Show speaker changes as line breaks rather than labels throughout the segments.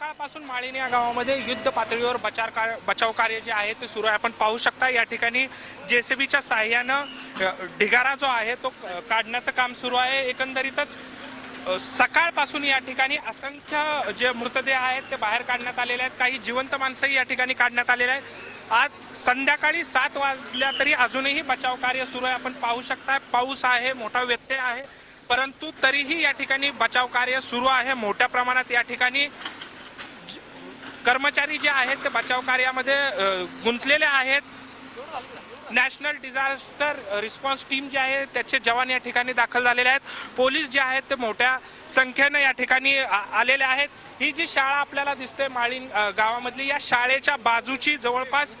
सकाळपासून माळिणी या गावामध्ये युद्ध पातळीवर बचाव कार्य जे आहे ते सुरू आहे. आपण पाहू शकता या ठिकाणी जेसीबीच्या साहाय्यानं ढिगारा जो आहे तो काढण्याचं काम सुरू आहे. एकंदरीतच सकाळपासून या ठिकाणी असंख्य जे मृतदेह आहेत ते बाहेर काढण्यात आलेले आहेत. काही जिवंत माणसंही या ठिकाणी काढण्यात आलेले आहेत. आज संध्याकाळी 7 वाजल्या तरी अजूनही बचाव कार्य सुरू आहे. आपण पाहू शकता पाऊस आहे, मोठा व्यत्यय आहे, परंतु तरीही या ठिकाणी बचाव कार्य सुरू आहे. मोठ्या प्रमाणात या ठिकाणी कर्मचारी जे आहेत ते बचाव कार्यामध्ये गुंतलेले आहेत. नॅशनल डिझास्टर रिस्पॉन्स टीम जी आहे त्याचे जवान या ठिकाणी दाखल झालेले आहेत. पोलीस जे आहेत ते मोठ्या संख्येने या ठिकाणी आलेले आहेत. ही जी शाळा आपल्याला दिसते माळीण गावामधली, या शाळेच्या बाजूची जवळपास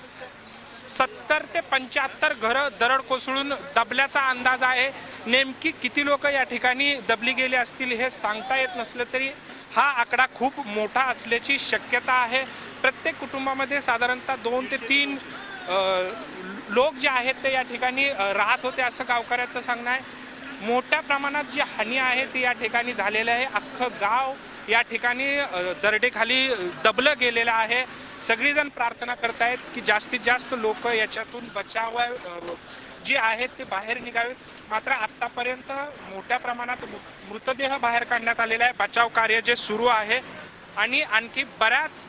70 ते 75 घरं दरड कोसळून दबल्याचा अंदाज आहे. नेमकी किती लोक या ठिकाणी दबली गेली असतील हे सांगता येत नसलं तरी हा आकडा खूप मोठा असल्याची शक्यता आहे. प्रत्येक कुटुंबामध्ये साधारणतः 2 ते 3 लोक जे आहेत ते या ठिकाणी राहत होते असं गावकऱ्याचं सांगणं आहे. मोठ्या प्रमाणात जी हानी आहे ती या ठिकाणी झालेली आहे. अख्खं गाव या ठिकाणी दरडेखाली दबलं गेलेलं आहे. सगळीजण प्रार्थना करतायत की जास्तीत जास्त लोक याच्यातून बचाव जे आहेत ते बाहेर निघावेत. मात्र आतापर्यंत मोठ्या प्रमाणात मृतदेह बाहेर काढण्यात आलेला आहे. बचाव कार्य जे सुरू आहे आणि आणखी बऱ्याच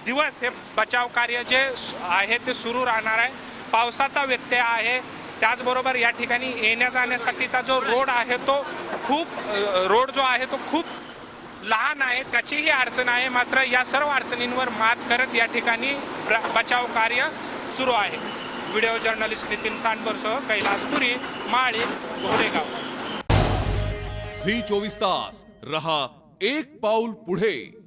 दिवस हे बचाव कार्य जे आहे ते सुरू राहणार आहे. पावसाचा व्यत्यय आहे, त्याचबरोबर या ठिकाणी येण्या जाण्यासाठीचा जो रोड आहे तो रोड जो आहे तो खूप लहान आहे, त्याचीही अडचण आहे. मात्र या सर्व अडचणींवर मात करत या ठिकाणी बचाव कार्य सुरू आहे. व्हिडिओ जर्नलिस्ट नितीन सांडवरसह कैलासपुरी, माळीण, घोडेगाव.
झी 24 तास रहा एक पाऊल पुढे.